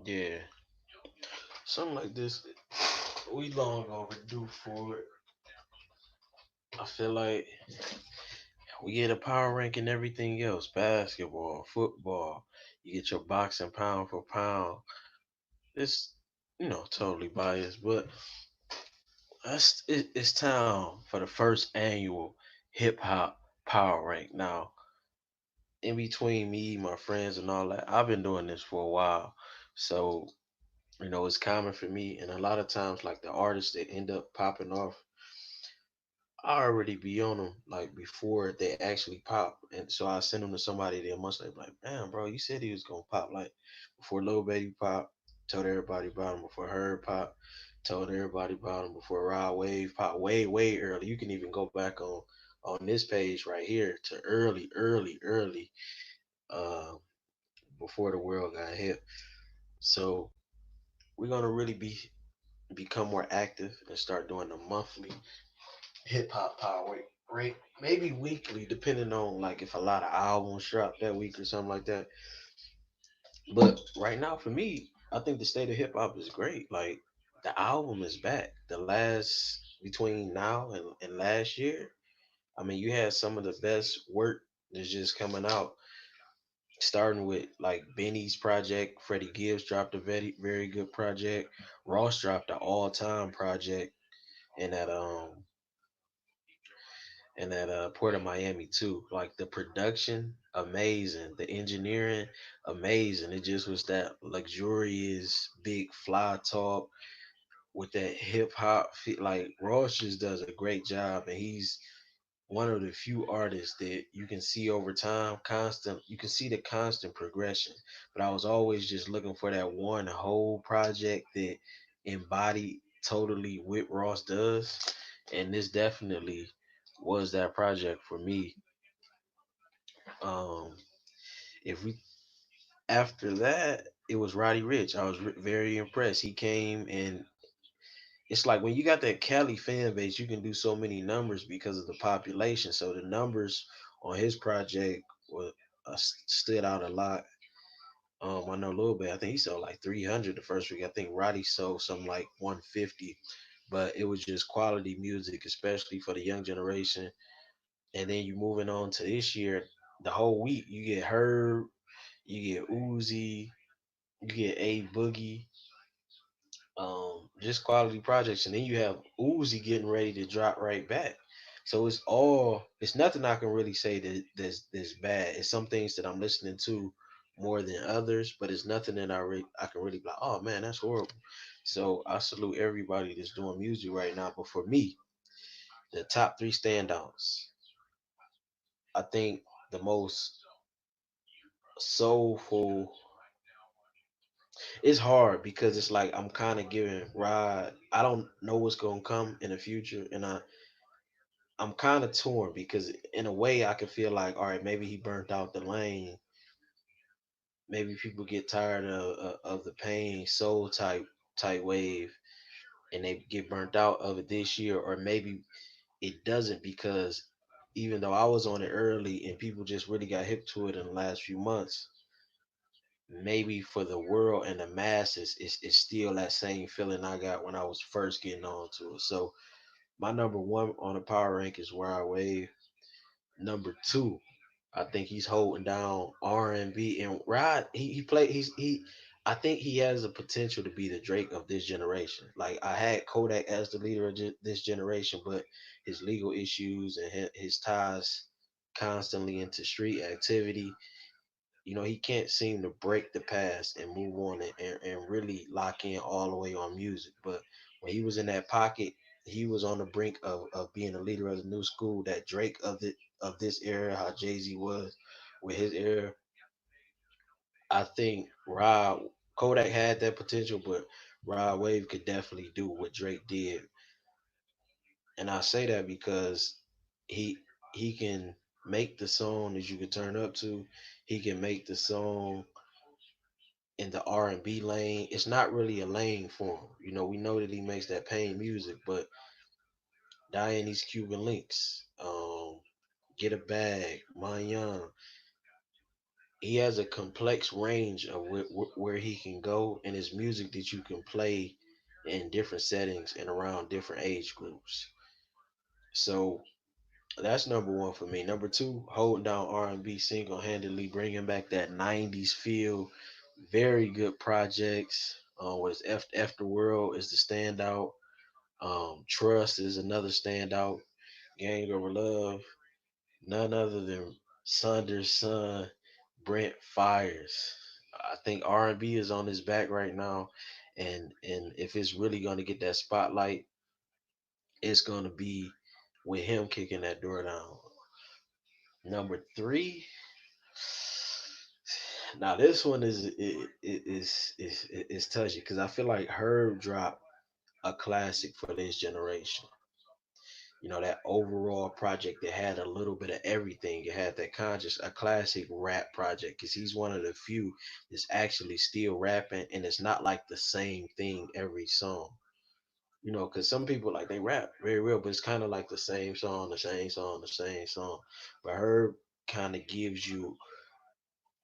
Yeah, something like this, we long overdue for it. I feel like we get a power rank and everything else, basketball, football. You get your boxing pound for pound. It's totally biased, but it's time for the first annual hip hop power rank. Now, in between me, my friends, and all that, I've been doing this for a while, so it's common for me. And a lot of times, like the artists that end up popping off, I already be on them like before they actually pop, and so I send them to somebody that must like, damn, bro, you said he was gonna pop like before Lil Baby pop, told everybody about him before Herb pop, told everybody about him before Rod Wave pop, way early. You can even go back on this page right here to early, uh, before the world got hit. So we're gonna really become more active and start doing the monthly hip hop power rate, maybe weekly, depending on like if a lot of albums drop that week or something like that. But right now, for me, I think the state of hip hop is great. Like the album is back. The last between now and last year, I mean, you had some of the best work that's just coming out. Starting with like Benny's project, Freddie Gibbs dropped a very good project. Ross dropped an all time project, and that Port of Miami too. Like the production, amazing. The engineering, amazing. It just was that luxurious, big fly talk with that hip hop. Like Ross just does a great job, and he's one of the few artists that you can see over time, constant. You can see the constant progression. But I was always just looking for that one whole project that embodied totally what Ross does, and this definitely was that project for me. Um, if we After that, it was Roddy Rich. I was very impressed. He came, and it's like when you got that Cali fan base, you can do so many numbers because of the population. So the numbers on his project were stood out a lot. I know a little bit. I think he sold like 300 the first week. I think Roddy sold something like 150. But it was just quality music, especially for the young generation. And then you moving on to this year, the whole week you get Herb, you get Uzi, you get A Boogie, just quality projects, and then you have Uzi getting ready to drop right back. So it's nothing I can really say that's bad. It's some things that I'm listening to more than others, but it's nothing that I can really be like, oh man, that's horrible. So I salute everybody that's doing music right now. But for me, the top three standouts, I think the most soulful. It's hard because it's like I'm kind of giving Rod. I don't know what's gonna come in the future, and I'm kind of torn because in a way I can feel like, all right, maybe he burnt out the lane. Maybe people get tired of the pain soul type wave, and they get burnt out of it this year, or maybe it doesn't because even though I was on it early and people just really got hip to it in the last few months, maybe for the world and the masses, it's still that same feeling I got when I was first getting on to it. So my number one on the power rank is Where I Wave. Number two, I think he's holding down R&B and Rod. He play. He. I think he has the potential to be the Drake of this generation. Like I had Kodak as the leader of this generation, but his legal issues and his ties constantly into street activity, he can't seem to break the past and move on and really lock in all the way on music. But when he was in that pocket, he was on the brink of being a leader of the new school, that Drake of this era, how Jay-Z was with his era. I think Kodak had that potential, but Rod Wave could definitely do what Drake did. And I say that because he he can make the song that you can turn up to. He can make the song in the R&B lane. It's not really a lane for him. We know that he makes that pain music, but Diane these Cuban links, Get a Bag, My Young, he has a complex range of where he can go in his music that you can play in different settings and around different age groups. So that's number one for me. Number two, holding down R&B single handedly, bringing back that '90s feel. Very good projects. Was F the World is the standout. Trust is another standout. Gang Over Love, none other than Saunders' son, Brent Fires. I think R&B is on his back right now, and if it's really gonna get that spotlight, it's gonna be with him kicking that door down. Number three, now this one is touchy because I feel like Herb dropped a classic for this generation. You know, that overall project that had a little bit of everything. It had that conscious, a classic rap project because he's one of the few that's actually still rapping, and it's not like the same thing every song. You know, because some people like they rap very real, but it's kind of like the same song, the same song, the same song. But Herb kind of gives you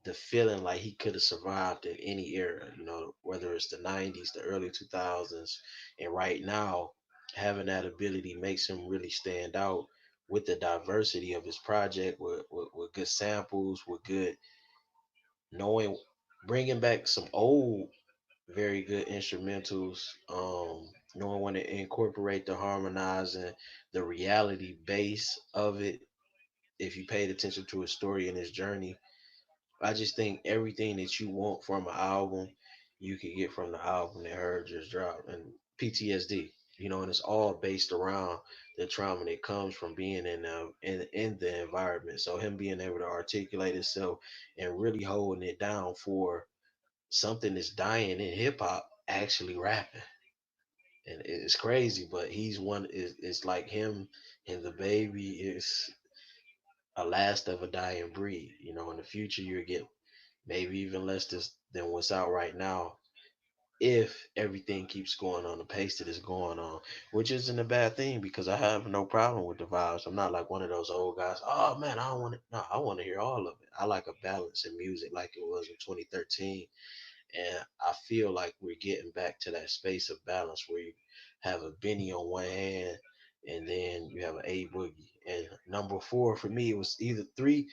the feeling like he could have survived in any era, you know, whether it's the 90s, the early 2000s. And right now, having that ability makes him really stand out with the diversity of his project, with good samples, with good knowing, bringing back some old, very good instrumentals, knowing when to incorporate the harmonizing, the reality base of it. If you paid attention to his story and his journey, I just think everything that you want from an album, you could get from the album that Herb just dropped. And PTSD, you know, and it's all based around the trauma that comes from being in the environment. So him being able to articulate himself and really holding it down for something that's dying in hip hop, actually rapping. And it's crazy, but he's one is it's like him and the baby is a last of a dying breed. You know, in the future you'll get maybe even less than what's out right now if everything keeps going on the pace that it's going on, which isn't a bad thing because I have no problem with the vibes. I'm not like one of those old guys. Oh man, I don't want it. No, I want to hear all of it. I like a balance in music like it was in 2013, and I feel like we're getting back to that space of balance where you have a Benny on one hand and then you have an A Boogie. And number four for me, it was either three.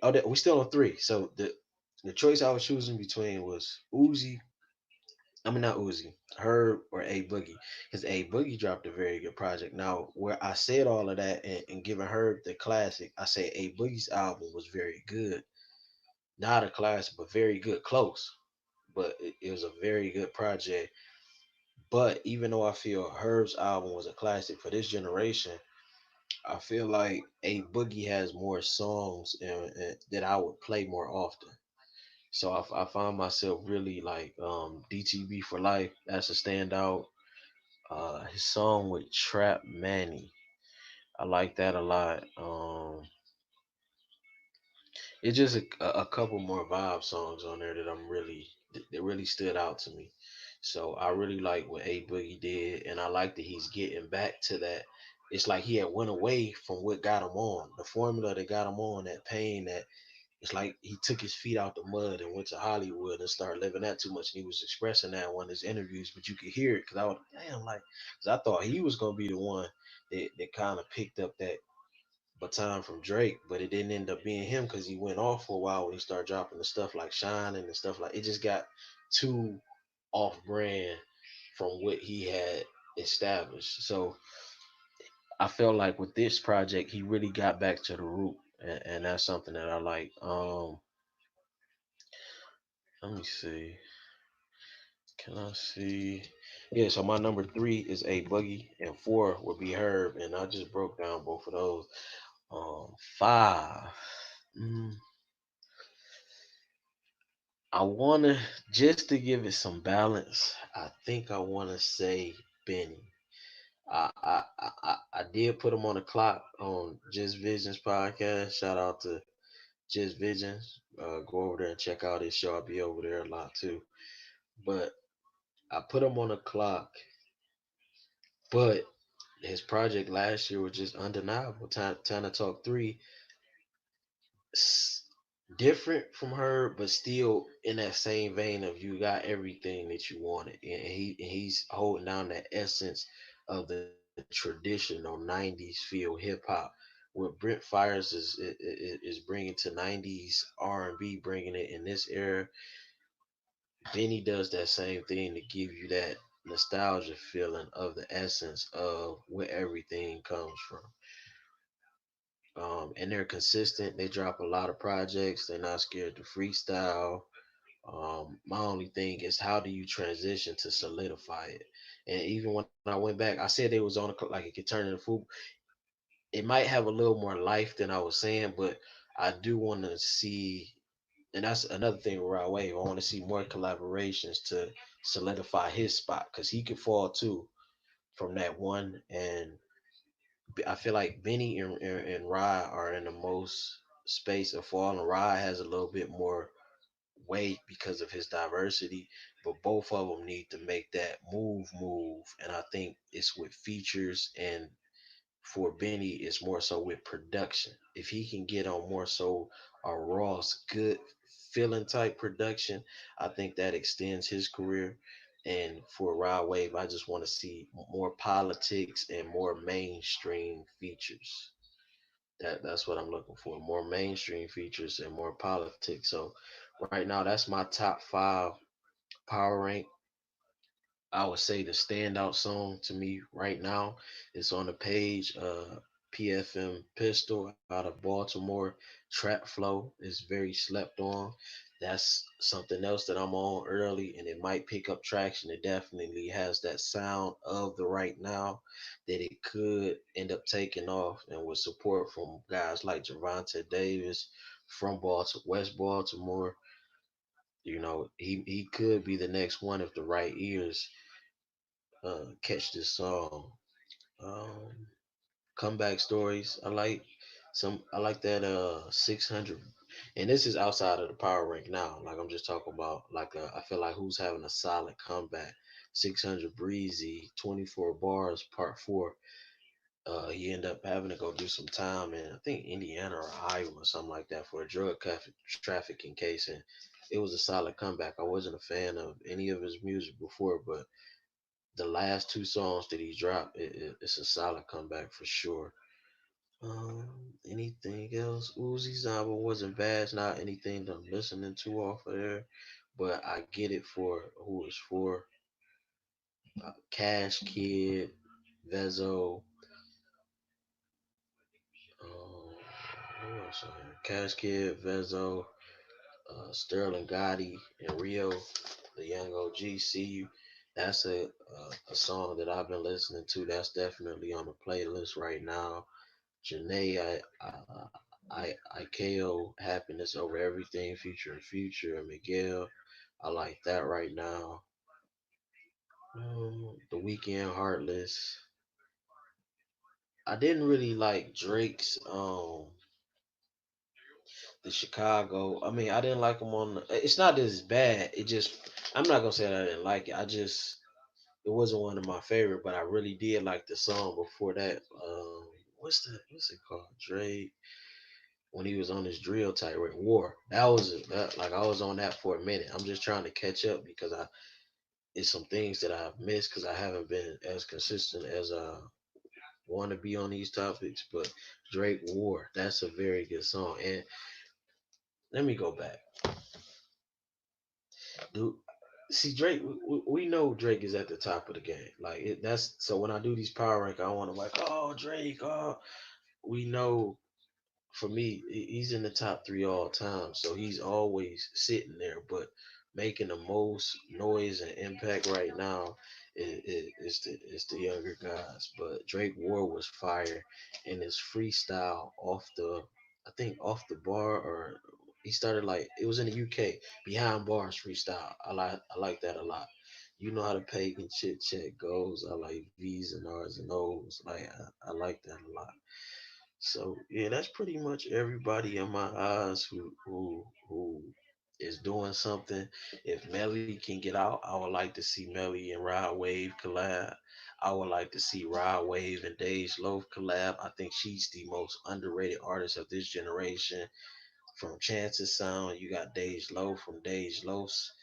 Oh, we still on three. So the choice I was choosing between was Uzi. I mean not Uzi, Herb or A Boogie, because A Boogie dropped a very good project. Now, where I said all of that and giving Herb the classic, I say A Boogie's album was very good, not a classic, but very good, close. But it was a very good project. But even though I feel Herb's album was a classic for this generation, I feel like A Boogie has more songs that I would play more often. So I found myself really like DTB for Life. That's a standout. His song with Trap Manny, I like that a lot. It's just a couple more vibe songs on there that that really stood out to me. So I really like what A Boogie did, and I like that he's getting back to that. It's like he had went away from what got him on, the formula that got him on, that pain, that it's like he took his feet out the mud and went to Hollywood and started living that too much. And he was expressing that in one of his interviews, but you could hear it because I was damn like, because I thought he was gonna be the one that kind of picked up that baton from Drake, but it didn't end up being him because he went off for a while when he started dropping the stuff like Shining and stuff like it just got too off brand from what he had established. So I felt like with this project, he really got back to the root, and that's something that I like. Let me see. Can I see? Yeah, so my number three is A Boogie, and four would be Herb, and I just broke down both of those. Five. Mm, I wanna just to give it some balance. I think I wanna say Benny. I did put him on the clock on Just Visions podcast. Shout out to Just Visions. Go over there and check out his show. I'll be over there a lot too. But I put him on the clock, but his project last year was just undeniable. Time to Talk 3 different from her, but still in that same vein of you got everything that you wanted, and he's holding down that essence of the traditional '90s feel hip hop. What Brent Fires is bringing to '90s R&B, bringing it in this era. Benny does that same thing to give you that nostalgia feeling of the essence of where everything comes from. And they're consistent. They drop a lot of projects. They're not scared to freestyle. My only thing is, how do you transition to solidify it? And even when I went back, I said they was on like it could turn into food. It might have a little more life than I was saying, but I do want to see, and that's another thing with Rod Wave. I want to see more collaborations to solidify his spot because he could fall too from that one. And I feel like Benny and Rod are in the most space of falling. Rod has a little bit more weight because of his diversity, but both of them need to make that move. And I think it's with features, and for Benny, it's more so with production. If he can get on more so a Ross good feeling type production, I think that extends his career. And for Rod Wave, I just want to see more politics and more mainstream features. That's what I'm looking for. More mainstream features and more politics. So right now, that's my top five power rank. I would say the standout song to me right now is on the page. PFM Pistol out of Baltimore. Trap Flow is very slept on. That's something else that I'm on early, and it might pick up traction. It definitely has that sound of the right now that it could end up taking off, and with support from guys like Javante Davis from Baltimore, West Baltimore. He could be the next one if the right ears catch this song. Um, Comeback stories. I like that 600, and this is outside of the power rank now. Like I'm just talking about like I feel like who's having a solid comeback. 600 Breezy, 24 bars, part four. He ended up having to go do some time in, I think, Indiana or Iowa or something like that for a trafficking case, and it was a solid comeback. I wasn't a fan of any of his music before, but the last two songs that he dropped, it's a solid comeback for sure. Anything else? Uzi's album wasn't bad. It's not anything that I'm listening to off of there, but I get it for who it's for. Cash Kid, Vezo, who else on here? Cash Kid, Vezo, Sterling Gotti, and Rio, the Young OG. See you. That's a song that I've been listening to. That's definitely on the playlist right now. Janae, IKO, Happiness Over Everything, featuring Future and Miguel. I like that right now. The Weekend, Heartless. I didn't really like Drake's the Chicago. I mean, I didn't like him on. It's not that it's bad. It just, I'm not gonna say that I didn't like it. I just, it wasn't one of my favorite, but I really did like the song before that. What's it called? Drake, when he was on his drill type right war. Like I was on that for a minute. I'm just trying to catch up because I it's some things that I've missed because I haven't been as consistent as I want to be on these topics. But Drake War, that's a very good song. And let me go back. Dude, see Drake, we know Drake is at the top of the game. Like that's so when I do these power rank, I want to like, oh Drake, we know for me, he's in the top three all time, so he's always sitting there. But making the most noise and impact right now is the younger guys. But Drake War was fire, and his freestyle off the, I think off the bar, or he started like it was in the UK behind bars freestyle. I like that a lot. You know how the pagan chit chat goes. I like V's and R's and O's. Like I like that a lot. So yeah, that's pretty much everybody in my eyes who is doing something. If Melly can get out, I would like to see Melly and Rod Wave collab. I would like to see Rod Wave and Dej Loaf collab. I think she's the most underrated artist of this generation. from Chance's sound, you got Dage Low from Dage Low's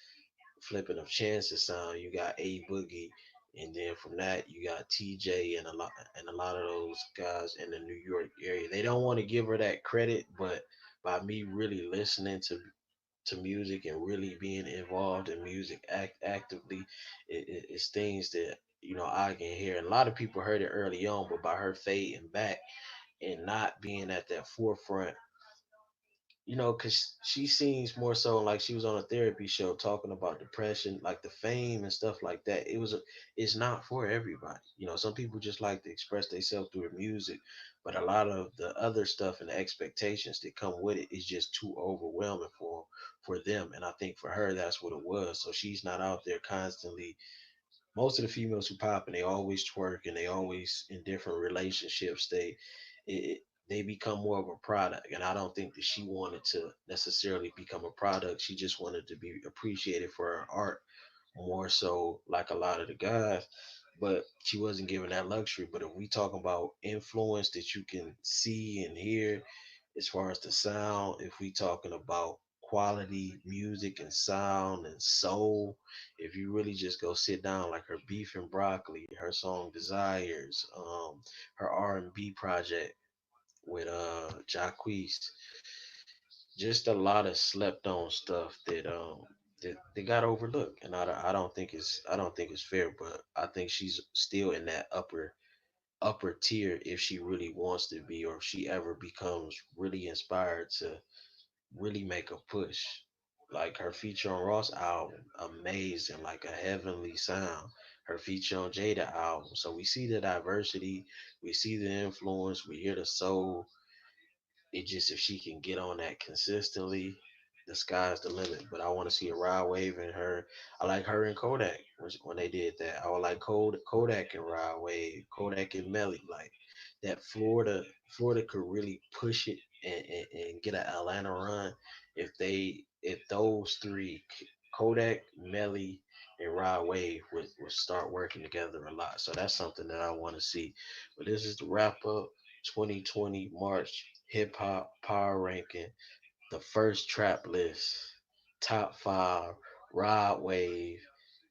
flipping of Chance's sound, you got A Boogie, and then from that you got TJ and a lot of those guys in the New York area. They don't want to give her that credit, but by me really listening to music and really being involved in music actively, it's things that I can hear. And a lot of people heard it early on, but by her fading back and not being at that forefront, because she seems more so like she was on a therapy show talking about depression, like the fame and stuff like that. It's not for everybody. Some people just like to express themselves through the music, but a lot of the other stuff and the expectations that come with it is just too overwhelming for them. And I think for her, that's what it was. So she's not out there constantly. Most of the females who pop and they always twerk and they always in different relationships. They become more of a product, and I don't think that she wanted to necessarily become a product. She just wanted to be appreciated for her art more so, like a lot of the guys. But she wasn't given that luxury. But if we talk about influence that you can see and hear, as far as the sound, if we talking about quality music and sound and soul, if you really just go sit down, like her Beef and Broccoli, her song Desires, her R&B project with Jacquees, just a lot of slept on stuff that they got overlooked. And I don't think it's fair, but I think she's still in that upper tier if she really wants to be, or if she ever becomes really inspired to really make a push. Like her feature on Ross album, amazing, like a heavenly sound. Her feature on Jada album. So we see the diversity, we see the influence, we hear the soul. It just, if she can get on that consistently, the sky's the limit. But I want to see a Rod Wave in her. I like her and Kodak when they did that. I would like Kodak and Rod Wave, Kodak and Melly. Like that Florida could really push it and get an Atlanta run if those three, Kodak, Melly, and Rod Wave would start working together a lot. So that's something that I want to see. But this is the wrap up 2020 March hip hop power ranking. The first trap list, top five, Rod Wave,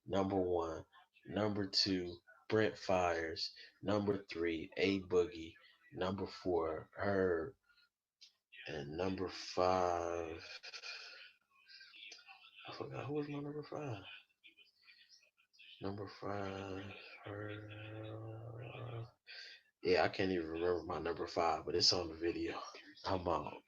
number one, number two, Brent Fires, number three, A Boogie, number four, Herb, and number five. I forgot who was my number five. Number five, Herb. Yeah, I can't even remember my number five, but it's on the video. I'm out.